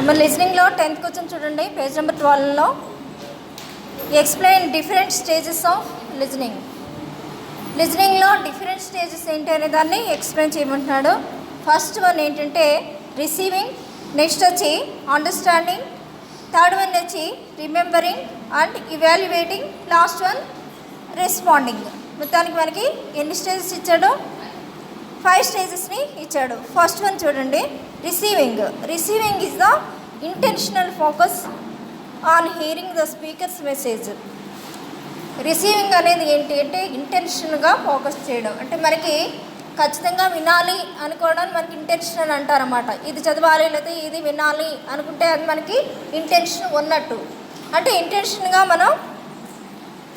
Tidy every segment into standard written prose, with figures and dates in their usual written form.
మరి లిజనింగ్లో 10th question చూడండి, పేజ్ నెంబర్ 12లో explain different stages of listening. లిజనింగ్లో డిఫరెంట్ స్టేజెస్ ఏంటి అనే దాన్ని ఎక్స్ప్లెయిన్ చేయమంటున్నాడు. ఫస్ట్ వన్ ఏంటంటే రిసీవింగ్, నెక్స్ట్ వచ్చి అండర్స్టాండింగ్, థర్డ్ వన్ వచ్చి remembering and evaluating, last one responding. మొత్తానికి మనకి ఎన్ని స్టేజెస్ ఇచ్చాడు? 5 స్టేజెస్ని ఇచ్చాడు. ఫస్ట్ వన్ చూడండి, receiving. Receiving is the intentional focus on hearing the speaker's message. Receiving అనేది ఏంటి అంటే ఇంటెన్షన్గా ఫోకస్ చేయడం, అంటే మనకి ఖచ్చితంగా వినాలి అనుకోవడానికి మనకి ఇంటెన్షన్ అని అంటారన్నమాట. ఇది చదవాలి లేదా ఇది వినాలి అనుకుంటే అది మనకి ఇంటెన్షన్ ఉన్నట్టు. అంటే ఇంటెన్షన్గా మనం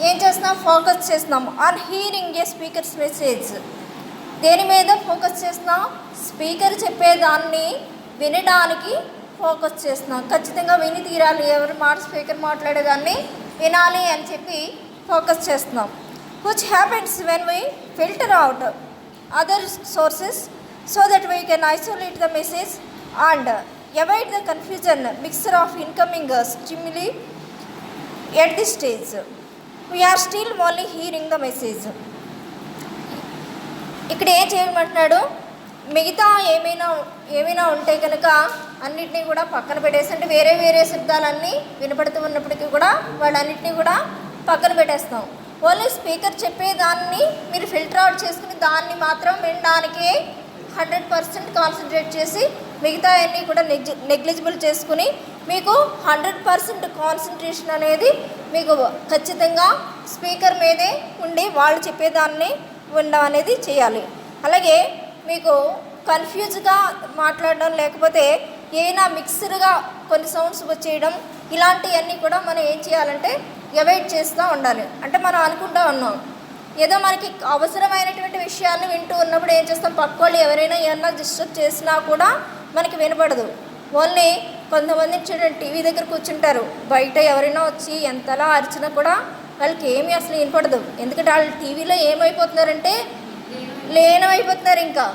ఏం చేస్తున్నాం? ఫోకస్ చేస్తున్నాం on hearing A speakers message. దేని మీద ఫోకస్ చేస్తున్నాం? స్పీకర్ చెప్పేదాన్ని వినడానికి ఫోకస్ చేస్తున్నాం. ఖచ్చితంగా విని తీరాలి, ఎవరి మాట స్పీకర్ మాట్లాడేదాన్ని వినాలి అని చెప్పి ఫోకస్ చేస్తున్నాం. Which happens when we filter out other sources so that we can isolate the message and avoid the confusion mixture of incoming stimuli at this stage. We are still only hearing the message. ఇక్కడ ఏం చేయమంటున్నాడు? మిగతా ఏమైనా ఉంటే కనుక అన్నిటినీ కూడా పక్కన పెట్టేసి, అంటే వేరే వేరే శబ్దాలన్నీ వినపడుతూ ఉన్నప్పటికీ కూడా వాళ్ళన్నింటినీ కూడా పక్కన పెట్టేస్తాం. ఓన్లీ స్పీకర్ చెప్పేదాన్ని మీరు ఫిల్టర్ అవుట్ చేసుకుని దాన్ని మాత్రం వినడానికి 100% కాన్సన్ట్రేట్ చేసి మిగతా అన్నీ కూడా నెగ్లిజిబుల్ చేసుకుని మీకు 100% కాన్సన్ట్రేషన్ అనేది మీకు ఖచ్చితంగా స్పీకర్ మీదే ఉండి వాళ్ళు చెప్పేదాన్ని ఉండడం అనేది చేయాలి. అలాగే మీకు కన్ఫ్యూజ్గా మాట్లాడడం, లేకపోతే ఏమైనా మిక్స్డ్గా కొన్ని సౌండ్స్ వచ్చేయడం, ఇలాంటివన్నీ కూడా మనం ఏం చేయాలంటే అవాయిడ్ చేస్తూ ఉండాలి. అంటే మనం అనుకుంటూ ఉన్నాం ఏదో మనకి అవసరమైనటువంటి విషయాన్ని వింటూ ఉన్నప్పుడు ఏం చేస్తాం? పక్క వాళ్ళు ఎవరైనా ఏమన్నా డిస్టర్బ్ చేసినా కూడా మనకి వినపడదు. ఓన్లీ కొంతమంది చూడండి, టీవీ దగ్గర కూర్చుంటారు, బయట ఎవరైనా వచ్చి ఎంతలా అరిచినా కూడా వాళ్ళకి ఏమీ అసలు వినపడదు. ఎందుకంటే వాళ్ళు టీవీలో ఏమైపోతున్నారంటే లీనమైపోతున్నారు. ఇంకా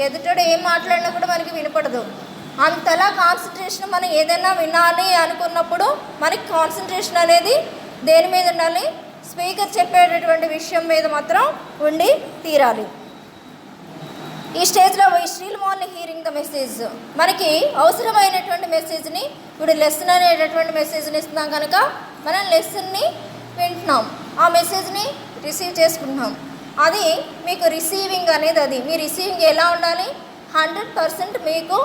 ఎదుటోడు ఏం మాట్లాడినా కూడా మనకి వినపడదు. అంతలా కాన్సన్ట్రేషన్ మనం ఏదైనా వినాలి అనుకున్నప్పుడు మనకి కాన్సన్ట్రేషన్ అనేది దేని మీద ఉండాలి? స్పీకర్ చెప్పేటటువంటి విషయం మీద మాత్రం ఉండి తీరాలి. ఈ స్టేజ్లో still only hearing the message. మనకి అవసరమైనటువంటి మెసేజ్ని, ఇప్పుడు లెసన్ అనేటటువంటి మెసేజ్ని ఇస్తున్నాం కనుక మనం లెసన్ని వింటున్నాం, ఆ మెసేజ్ని రిసీవ్ చేసుకుంటున్నాం. అది మీకు రిసీవింగ్ అనేది. అది మీ రిసీవింగ్ ఎలా ఉండాలి? 100% మీకు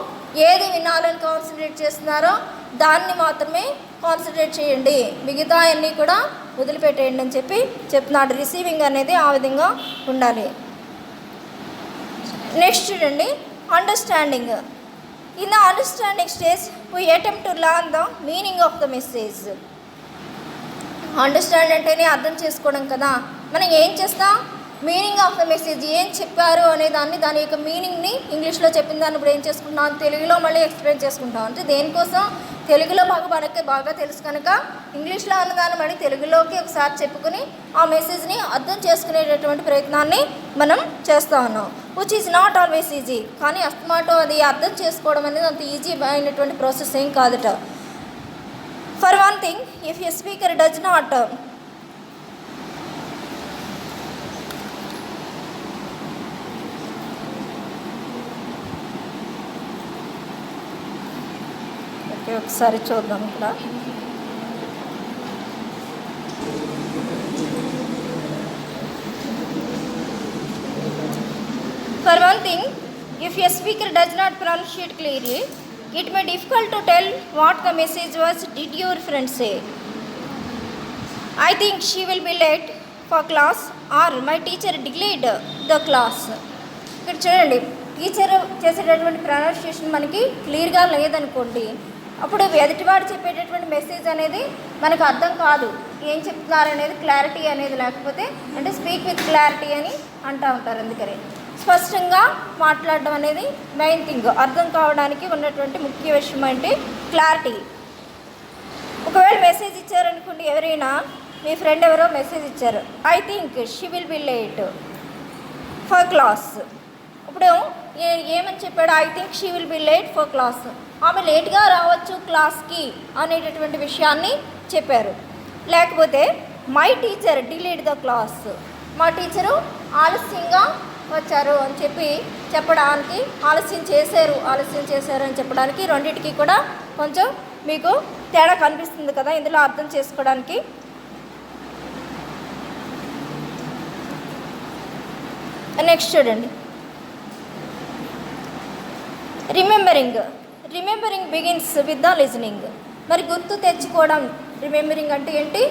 ఏది వినాలని కాన్సన్ట్రేట్ చేస్తున్నారో దాన్ని మాత్రమే కాన్సన్ట్రేట్ చేయండి, మిగతా అన్నీ కూడా వదిలిపెట్టేయండి అని చెప్పి చెప్తున్నాడు. రిసీవింగ్ అనేది ఆ విధంగా ఉండాలి. నెక్స్ట్ చూడండి, understanding. In the understanding stage we attempt to learn the meaning of the message. Understand అంటేనే అర్థం చేసుకోవడం కదా. మనం ఏం చేస్తాం? మీనింగ్ ఆఫ్ ద మెసేజ్ ఏం చెప్పారు అనే దాని యొక్క మీనింగ్ని ఇంగ్లీష్లో చెప్పిన దాన్ని ఇప్పుడు ఏం చేసుకుంటాం? తెలుగులో మళ్ళీ ఎక్స్ప్లెయిన్ చేసుకుంటాం. అంటే దేనికోసం? తెలుగులో మనకి బాగా తెలుసు కనుక ఇంగ్లీష్లో అన్నదాన్ని మళ్ళీ తెలుగులోకి ఒకసారి చెప్పుకుని ఆ మెసేజ్ని అర్థం చేసుకునేటటువంటి ప్రయత్నాన్ని మనం చేస్తూ ఉన్నాం. Which is not always easy. కానీ అస్తమాటో అది అర్థం చేసుకోవడం అనేది అంత ఈజీ అయినటువంటి ప్రాసెస్ ఏం కాదుట. For one thing, if a speaker does not ఒకసారి చూద్దాం ఇక్కడ. For one thing, if a speaker does not pronunciate clearly, it may be difficult to tell what the message was. Did your friend say? I think she will be late for class, or my teacher delayed the class. ఇక్కడ చూడండి, teacher చేసేటటువంటి pronunciation మనకి క్లియర్గా లేదనుకోండి, అప్పుడు ఎదుటివాడు చెప్పేటటువంటి message అనేది మనకు అర్థం కాదు. ఏం చెప్తున్నారు అనేది క్లారిటీ అనేది లేకపోతే, అంటే స్పీక్ విత్ క్లారిటీ అని అంటూ ఉంటారు. అందుకని స్పష్టంగా మాట్లాడడం అనేది మెయిన్ థింగ్. అర్థం కావడానికి ఉన్నటువంటి ముఖ్య విషయం అంటే క్లారిటీ. ఒకవేళ మెసేజ్ ఇచ్చారనుకోండి, ఎవరైనా మీ ఫ్రెండ్ ఎవరో మెసేజ్ ఇచ్చారు, I think she will be late for class. ఇప్పుడు ఏమని చెప్పాడు, I think she will be late for class, ఆమె లేట్గా రావచ్చు క్లాస్కి అనేటటువంటి విషయాన్ని చెప్పారు. లేకపోతే my teacher delayed the class, మా టీచరు ఆలస్యంగా వచ్చారు అని చెప్పడానికి ఆలస్యం చేశారు అని చెప్పడానికి రెండింటికి కూడా కొంచెం మీకు తేడా కనిపిస్తుంది కదా ఇందులో అర్థం చేసుకోవడానికి. నెక్స్ట్ చూడండి, remembering begins with the listening. మరి గుర్తు తెచ్చుకోవడం, రిమెంబరింగ్ అంటే ఏంటి,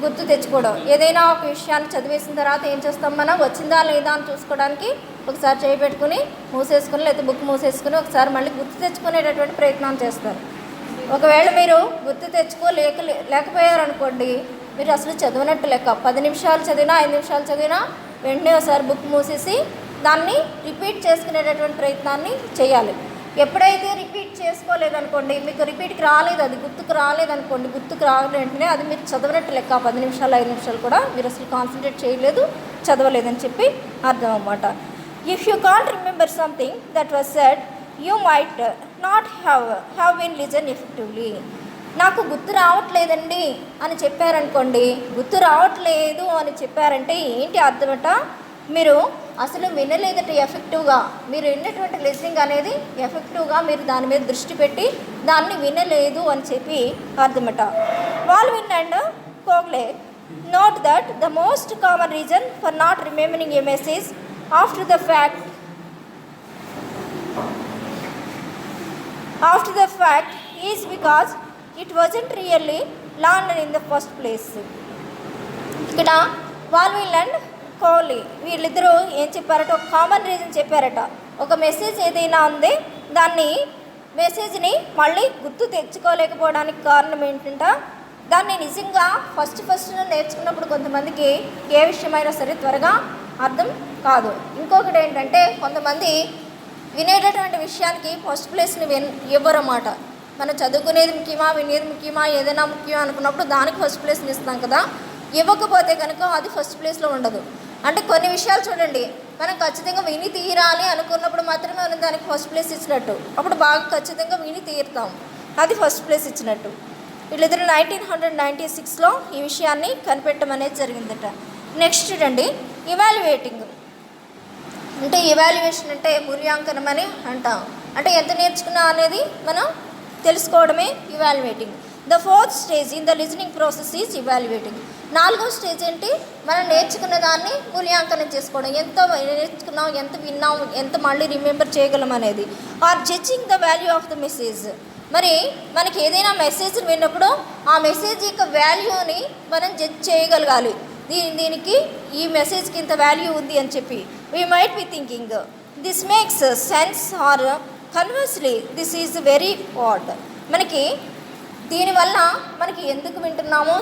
గుర్తు తెచ్చుకోవడం. ఏదైనా ఒక విషయాన్ని చదివేసిన తర్వాత ఏం చేస్తాం, మనం వచ్చిందా లేదా అని చూసుకోవడానికి ఒకసారి చేయి పెట్టుకుని మూసేసుకుని లేకపోతే బుక్ మూసేసుకుని ఒకసారి మళ్ళీ గుర్తు తెచ్చుకునేటటువంటి ప్రయత్నం చేస్తారు. ఒకవేళ మీరు గుర్తు లేకపోయారనుకోండి, మీరు అసలు చదివినట్టు లెక్క. 10 నిమిషాలు చదివినా 5 నిమిషాలు చదివినా వెంటనే ఒకసారి బుక్ మూసేసి దాన్ని రిపీట్ చేసుకునేటటువంటి ప్రయత్నాన్ని చేయాలి. ఎప్పుడైతే రిపీట్ చేసుకోలేదనుకోండి, మీకు రిపీట్కి రాలేదు, అది గుర్తుకు రాలేదనుకోండి, గుర్తుకు రాలేదంటేనే అది మీరు చదవనట్టు లెక్క. 10 నిమిషాలు 5 నిమిషాలు కూడా మీరు అసలు కాన్సన్ట్రేట్ చేయలేదు, చదవలేదని చెప్పి అర్థం అన్నమాట. If you can't remember something that was said, you might not have been listen effectively. నాకు గుర్తు రావట్లేదండి అని చెప్పారనుకోండి, గుర్తు రావట్లేదు అని చెప్పారంటే ఏంటి అర్థమట, మీరు అసలు వినలేదట ఎఫెక్టివ్గా. మీరు విన్నటువంటి లిజనింగ్ అనేది ఎఫెక్టివ్గా మీరు దాని మీద దృష్టి పెట్టి దాన్ని వినలేదు అని చెప్పి అర్థమట. Baldwin and Kogler note that the most common reason for not remembering a message after the fact is because it wasn't really learned in the first place. ఇక్కడ బాల్విన్ అండ్ కోహ్లీ వీళ్ళిద్దరూ ఏం చెప్పారట, ఒక కామన్ రీజన్ చెప్పారట. ఒక message ఏదైనా ఉంది, దాన్ని మెసేజ్ని మళ్ళీ గుర్తు తెచ్చుకోలేకపోవడానికి కారణం ఏంటంటే, దాన్ని నిజంగా ఫస్ట్ నేర్చుకున్నప్పుడు కొంతమందికి ఏ విషయమైనా సరే త్వరగా అర్థం కాదు. ఇంకొకటి ఏంటంటే, కొంతమంది వినేటటువంటి విషయానికి ఫస్ట్ ప్లేస్ని ఇవ్వరన్నమాట. మనం చదువుకునేది ముఖ్యమా, వినేది ముఖ్యమా, ఏదైనా ముఖ్యం అనుకున్నప్పుడు దానికి ఫస్ట్ ప్లేస్ని ఇస్తాం కదా. ఇవ్వకపోతే కనుక అది ఫస్ట్ ప్లేస్లో ఉండదు. అంటే కొన్ని విషయాలు చూడండి, మనం ఖచ్చితంగా విని తీరాలి అనుకున్నప్పుడు మాత్రమే మనం దానికి ఫస్ట్ ప్లేస్ ఇచ్చినట్టు, అప్పుడు బాగా ఖచ్చితంగా విని తీరుతాం, అది ఫస్ట్ ప్లేస్ ఇచ్చినట్టు. వీళ్ళిద్దరు 1996లో ఈ విషయాన్ని కనిపెట్టడం అనేది జరిగిందట. నెక్స్ట్ చూడండి, ఇవాల్యుయేటింగ్ అంటే, ఇవాల్యుయేషన్ అంటే మూల్యాంకనం అని అంటాం. అంటే ఎంత నేర్చుకున్నా అనేది మనం తెలుసుకోవడమే evaluating. The 4th stage in the listening process is evaluating. 4వ స్టేజ్ ఏంటి, మనం నేర్చుకున్న దాన్ని మూల్యాంకనం చేసుకోవడం. ఎంత నేర్చుకున్నాం, ఎంత విన్నాం, ఎంత మళ్ళీ రిమెంబర్ చేయగలం అనేది. Or judging the value of the message. మరి మనకి ఏదైనా మెసేజ్ విన్నప్పుడు ఆ మెసేజ్ యొక్క వాల్యూని మనం జడ్జ్ చేయగలగాలి. దీనికి ఈ మెసేజ్కి ఇంత వాల్యూ ఉంది అని చెప్పి. We might be thinking this makes sense or conversely this is very odd. మనకి దీనివల్ల మనకి ఎందుకు వింటున్నామో,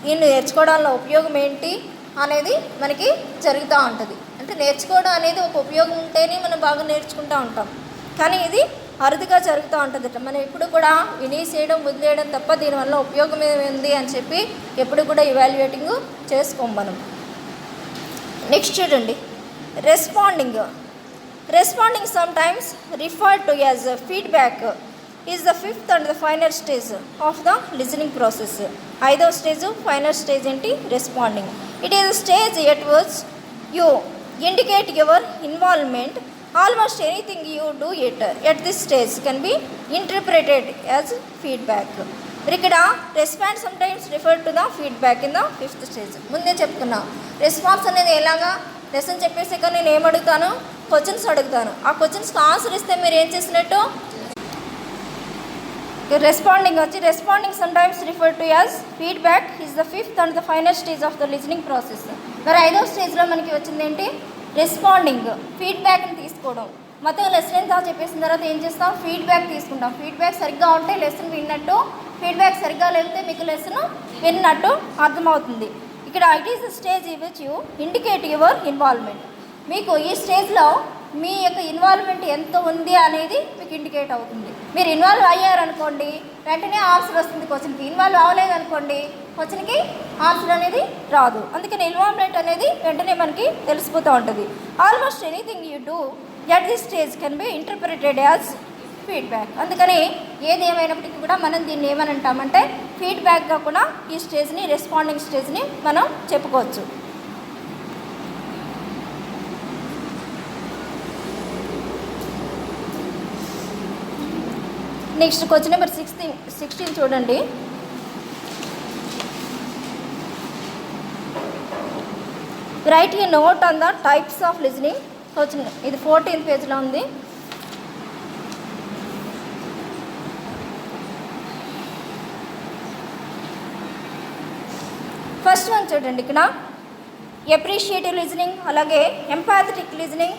దీన్ని నేర్చుకోవడంలో ఉపయోగం ఏంటి అనేది మనకి జరుగుతూ ఉంటుంది. అంటే నేర్చుకోవడం అనేది ఒక ఉపయోగం ఉంటేనే మనం బాగా నేర్చుకుంటూ ఉంటాం, కానీ ఇది అరుదుగా జరుగుతూ ఉంటుంది. మనం ఎప్పుడు కూడా వినేసేయడం వదిలేయడం తప్ప దీనివల్ల ఉపయోగం ఏమైంది అని చెప్పి ఎప్పుడు కూడా ఇవాల్యుయేటింగ్ చేసుకోం మనం. నెక్స్ట్ చూడండి, responding sometimes referred to as feedback is the 5th and the final stage of the listening process. 5వ స్టేజ్ ఫైనల్ స్టేజ్ ఏంటి, responding. It is a stage at which you indicate your involvement. Almost anything you do at this stage can be interpreted as feedback. ఇక్కడ response sometimes refer to the feedback in the 5th stage. ముందే చెప్పుకున్నాం, response అనేది ఎలాగా, lesson చెప్పేసి కానీ నేను ఏమడుగుతాను, questions అడుగుతాను. ఆ క్వశ్చన్స్కి ఆన్సర్ ఇస్తే మీరు ఏం చేసినట్టు. Responding sometimes refer to as feedback is the 5th and the final stage of the listening process. మరి 5వ స్టేజ్లో మనకి వచ్చింది ఏంటి, రెస్పాండింగ్, ఫీడ్బ్యాక్ని తీసుకోవడం. మొత్తం లెసన్ ఎంత చెప్పేసిన తర్వాత ఏం చేస్తాం, ఫీడ్బ్యాక్ తీసుకుంటాం. ఫీడ్బ్యాక్ సరిగ్గా ఉంటే లెసన్ విన్నట్టు, ఫీడ్బ్యాక్ సరిగ్గా లేకపోతే మీకు లెసన్ విన్నట్టు అర్థమవుతుంది. ఇక్కడ it is the stage in which you indicate your involvement. మీకు ఈ స్టేజ్లో మీ యొక్క ఇన్వాల్వ్మెంట్ ఎంత ఉంది అనేది మీకు ఇండికేట్ అవుతుంది. మీరు ఇన్వాల్వ్ అయ్యారనుకోండి, వెంటనే ఆన్సర్ వస్తుంది క్వశ్చన్కి. ఇన్వాల్వ్ అవ్వలేదనుకోండి, క్వశ్చన్కి ఆన్సర్ అనేది రాదు. అందుకని ఇన్వాల్వ్మెంట్ అనేది వెంటనే మనకి తెలిసిపోతూ ఉంటుంది. Almost anything you do at this stage can be interpreted as feedback. అందుకని ఏది ఏమైనప్పటికీ కూడా మనం దీన్ని ఏమని అంటామంటే ఫీడ్బ్యాక్గా కూడా ఈ స్టేజ్ని, రెస్పాండింగ్ స్టేజ్ని మనం చెప్పుకోవచ్చు. నెక్స్ట్ క్వశ్చన్ నెంబర్ 16 చూడండి. Right a note on the types of listening. Question ఇది 14th పేజ్లో ఉంది. ఫస్ట్ వన్ చూడండి. ఇక్కడ ఎప్రిషియేటివ్ లిజనింగ్, అలాగే ఎంపాథటిక్ లిజనింగ్,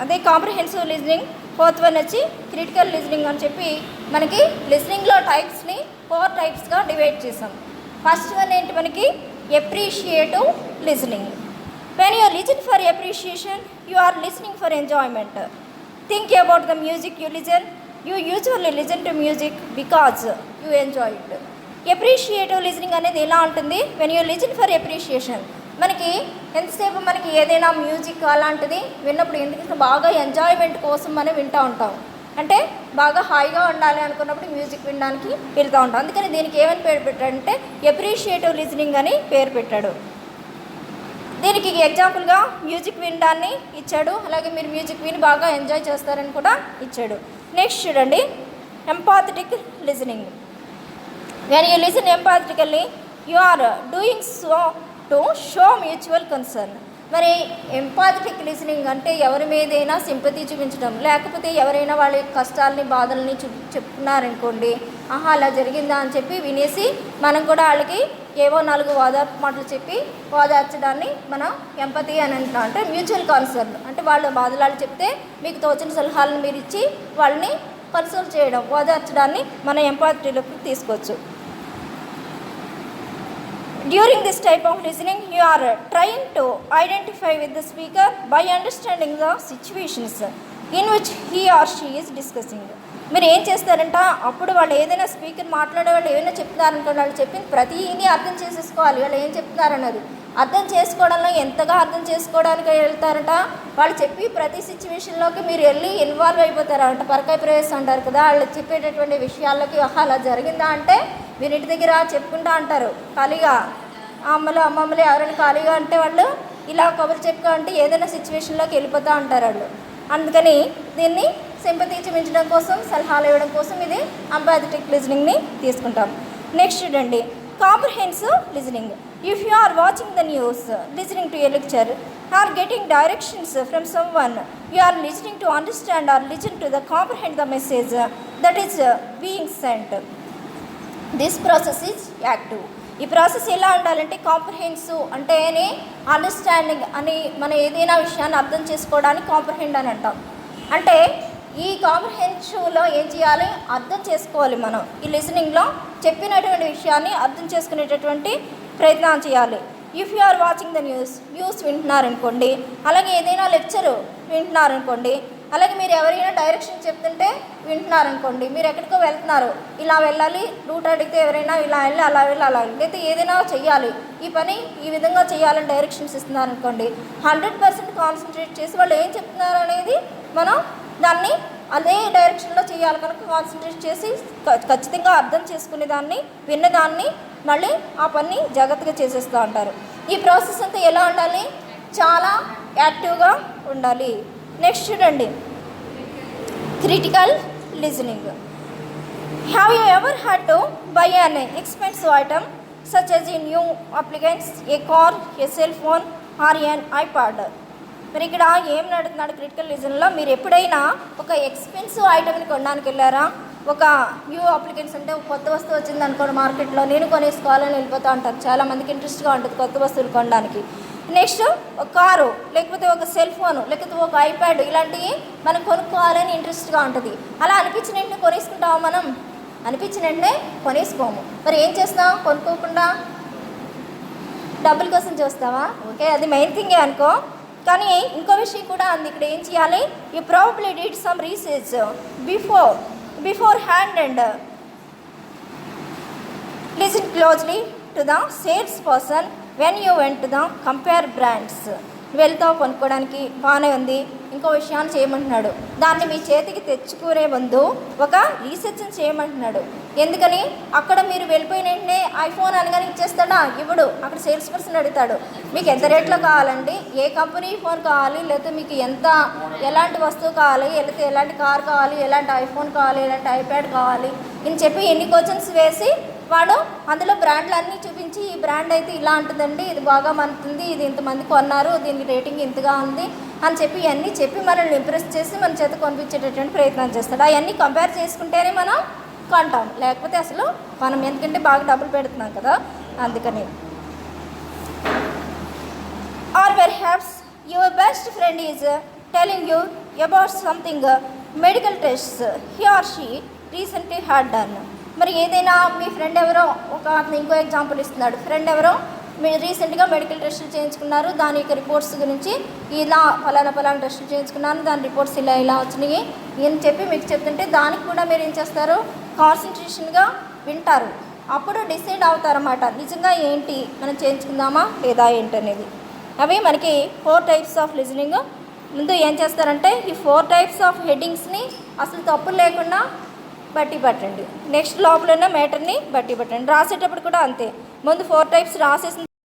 అదే కాంప్రిహెన్సివ్ లిజనింగ్, ఫోర్త్ వన్ వచ్చి క్రిటికల్ లిజనింగ్ అని చెప్పి మనకి లిజనింగ్లో టైప్స్ని 4 టైప్స్గా డివైడ్ చేసాం. ఫస్ట్ వన్ ఏంటి మనకి appreciative listening. When you listen for appreciation you are listening for enjoyment. Think about the music you listen. You usually listen to music because you enjoy it. Appreciative listening అనేది ఎలా ఉంటుంది? When you listen for appreciation, మనకి ఎంతసేపు మనకి ఏదైనా music అలాంటిది విన్నప్పుడు ఎందుకంటే బాగా ఎంజాయ్మెంట్ కోసం మనం వింటూ ఉంటాం. అంటే బాగా హాయిగా ఉండాలి అనుకున్నప్పుడు మ్యూజిక్ వినడానికి వెళ్తూ ఉంటాం. అందుకని దీనికి ఏమని పేరు పెట్టాడంటే ఎప్రిషియేటివ్ లిజనింగ్ అని పేరు పెట్టాడు. దీనికి ఎగ్జాంపుల్గా మ్యూజిక్ వినడాన్ని ఇచ్చాడు, అలాగే మీరు మ్యూజిక్ విని బాగా ఎంజాయ్ చేస్తారని కూడా ఇచ్చాడు. నెక్స్ట్ చూడండి empathetic listening. When you listen empathetically you are doing so to show mutual concern. మరి ఎంపాథటిక్ లిజనింగ్ అంటే ఎవరి మీదైనా సింపతి చూపించడం, లేకపోతే ఎవరైనా వాళ్ళ కష్టాలని బాధల్ని చెప్తున్నారనుకోండి, ఆహా అలా జరిగిందా అని చెప్పి వినేసి మనం కూడా వాళ్ళకి ఏవో 4 ఓదార్పు మాటలు చెప్పి ఓదార్చడాన్ని మనం ఎంపతి అని అంటున్నాం. అంటే మ్యూచువల్ కన్సర్న్ అంటే వాళ్ళ బాధలు చెప్తే మీకు తోచిన సలహాలను మీరు ఇచ్చి వాళ్ళని కన్సోల్ చేయడం, ఓదార్చడాన్ని మనం ఎంపాథటీలోకి తీసుకోవచ్చు. During this type of listening, you are trying to identify with the speaker by understanding the situations in which he or she is discussing. మీరు ఏం చేస్తారంట, అప్పుడు వాళ్ళు ఏదైనా స్పీకర్ మాట్లాడే వాళ్ళు ఏమైనా చెప్తున్నారనుకోండి, వాళ్ళు చెప్పింది ప్రతిదీ అర్థం చేసేసుకోవాలి. వాళ్ళు ఏం చెప్తున్నారన్నది అర్థం చేసుకోవడంలో ఎంతగా అర్థం చేసుకోవడానికి వెళ్తారంట. వాళ్ళు చెప్పి ప్రతి సిచ్యువేషన్లోకి మీరు వెళ్ళి ఇన్వాల్వ్ అయిపోతారంట. పరకాయ ప్రవేశం అంటారు కదా, వాళ్ళు చెప్పేటటువంటి విషయాల్లోకి అలా జరిగిందా అంటే మీరు ఇంటి దగ్గర చెప్పుకుంటా అంటారు. ఖాళీగా అమ్మమ్మలు ఎవరైనా ఖాళీగా అంటే వాళ్ళు ఇలా కబురు చెప్పుకో అంటే ఏదైనా సిచ్యువేషన్లోకి వెళ్ళిపోతూ ఉంటారు వాళ్ళు. అందుకని దీన్ని సింపతి చూపించడం కోసం, సలహాలు ఇవ్వడం కోసం ఇది ఎంపాథటిక్ లిజనింగ్ని తీసుకుంటాం. నెక్స్ట్ చూడండి comprehensive listening. If you are watching the news, listening to a lecture or getting directions from someone, you are listening to understand or listen to the comprehend the message that is being sent. This process is active. ఈ process ఎలా ఉండాలంటే comprehensive అంటేనే understanding అని, మనం ఏదైనా విషయాన్ని అర్థం చేసుకోవడానికి కాంప్రిహెండ్ అని అంటాం. అంటే ఈ కాంప్రిహెన్సివ్లో ఏం చేయాలి, అర్థం చేసుకోవాలి. మనం ఈ లిసనింగ్లో చెప్పినటువంటి విషయాన్ని అర్థం చేసుకునేటటువంటి ప్రయత్నం చేయాలి. If you are watching the news వింటున్నారనుకోండి, అలాగే ఏదైనా లెక్చరు వింటున్నారనుకోండి, అలాగే మీరు ఎవరైనా డైరెక్షన్ చెప్తుంటే వింటున్నారనుకోండి, మీరు ఎక్కడికో వెళ్తున్నారు, ఇలా వెళ్ళాలి, రూట్ అడిగితే ఎవరైనా ఇలా వెళ్ళి అలా వెళ్ళి అలా అయితే ఏదైనా చెయ్యాలి, ఈ పని ఈ విధంగా చేయాలని డైరెక్షన్స్ ఇస్తున్నారనుకోండి, 100% కాన్సన్ట్రేట్ చేసి వాళ్ళు ఏం చెప్తున్నారు అనేది మనం దాన్ని అదే డైరెక్షన్లో చేయాలి కనుక కాన్సన్ట్రేట్ చేసి ఖచ్చితంగా అర్థం చేసుకునే దాన్ని, విన్నదాన్ని మళ్ళీ ఆ పని జాగ్రత్తగా చేసేస్తూ ఉంటారు. ఈ ప్రాసెస్ అంతా ఎలా ఉండాలి, చాలా యాక్టివ్గా ఉండాలి. నెక్స్ట్ చూడండి critical listening. Have you ever had to buy an expensive item such as a new appliance, a car, a cell phone or an iPad. మరి ఇక్కడ ఏం నడుతున్నాడు క్రిటికల్ లిజన్లో, మీరు ఎప్పుడైనా ఒక ఎక్స్పెన్సివ్ ఐటమ్ని కొనడానికి వెళ్ళారా, ఒక న్యూ అప్లికెన్స్ అంటే కొత్త వస్తువు వచ్చింది అనుకోండి మార్కెట్లో, నేను కొనేసుకోవాలని వెళ్ళిపోతూ ఉంటారు. చాలామందికి ఇంట్రెస్ట్గా ఉంటుంది కొత్త వస్తువులు కొనడానికి. నెక్స్ట్ ఒక కారు, లేకపోతే ఒక సెల్ ఫోను, లేకపోతే ఒక ఐప్యాడ్, ఇలాంటివి మనం కొనుక్కోవాలని ఇంట్రెస్ట్గా ఉంటుంది. అలా అనిపించిన వెంటనే కొనేసుకుంటాము మనం, అనిపించిన వెంటనే కొనేసుకోము. మరి ఏం చేస్తాం, కొనుక్కోకుండా డబ్బుల కోసం చూస్తావా? ఓకే, అది మెయిన్ థింగే అనుకో. కానీ ఇంకో విషయం కూడా ఉంది ఇక్కడ. ఏం చేయాలి, you probably did some research before hand and listen closely to the sales person when you went to the compare brands. వెళ్తావు కొనుక్కోవడానికి, బాగానే ఉంది, ఇంకో విషయాన్ని చేయమంటున్నాడు. దాన్ని మీ చేతికి తెచ్చుకునే ముందు ఒక రీసెర్చ్ని చేయమంటున్నాడు. ఎందుకని? అక్కడ మీరు వెళ్ళిపోయిన వెంటనే ఐఫోన్ అనగానే ఇచ్చేస్తాడా? ఇవ్వడు. అక్కడ సేల్స్ పర్సన్ అడుగుతాడు, మీకు ఎంత రేట్లో కావాలండి, ఏ కంపెనీ ఫోన్ కావాలి, లేకపోతే మీకు ఎలాంటి వస్తువు కావాలి, లేకపోతే ఎలాంటి కార్ కావాలి, ఎలాంటి ఐఫోన్ కావాలి, ఎలాంటి ఐప్యాడ్ కావాలి అని చెప్పి ఎన్ని క్వశ్చన్స్ వేసి వాడు అందులో బ్రాండ్లు అన్నీ చూపించి, ఈ బ్రాండ్ అయితే ఇలా ఉంటుందండి, ఇది బాగా మనతుంది, ఇది ఇంతమంది కొన్నారు, దీనికి రేటింగ్ ఇంతగా ఉంది అని చెప్పి ఇవన్నీ చెప్పి మనల్ని ఇంప్రెస్ చేసి మన చేత కొనిపించేటటువంటి ప్రయత్నం చేస్తాడు. అవన్నీ కంపేర్ చేసుకుంటేనే మనం కొంటాం, లేకపోతే అసలు మనం ఎందుకంటే బాగా డబ్బులు పెడుతున్నాం కదా, అందుకని. Or perhaps your best friend is telling you about something medical tests he or she recently had done. మరి ఏదైనా మీ ఫ్రెండ్ ఎవరో, ఒక అతను ఇంకో ఎగ్జాంపుల్ ఇస్తున్నాడు, ఫ్రెండ్ ఎవరో మీరు రీసెంట్గా మెడికల్ టెస్టులు చేయించుకున్నారు, దాని యొక్క రిపోర్ట్స్ గురించి ఇలా ఫలానా టెస్టులు చేయించుకున్నాను, దాని రిపోర్ట్స్ ఇలా వచ్చినాయి అని చెప్పి మీకు చెప్తుంటే దానికి కూడా మీరు ఏం చేస్తారు, కాన్సన్ట్రేషన్గా వింటారు. అప్పుడు డిసైడ్ అవుతారన్నమాట, నిజంగా ఏంటి మనం చేయించుకుందామా లేదా ఏంటనేది. అవి మనకి 4 టైప్స్ ఆఫ్ లిజనింగ్. ముందు ఏం చేస్తారంటే ఈ 4 టైప్స్ ఆఫ్ హెడ్డింగ్స్ని అసలు తప్పులు లేకుండా బట్టి పట్టండి. నెక్స్ట్ లోపల ఉన్న మ్యాటర్ని బట్టి పట్టండి. రాసేటప్పుడు కూడా అంతే, ముందు 4 టైప్స్ రాసేసిన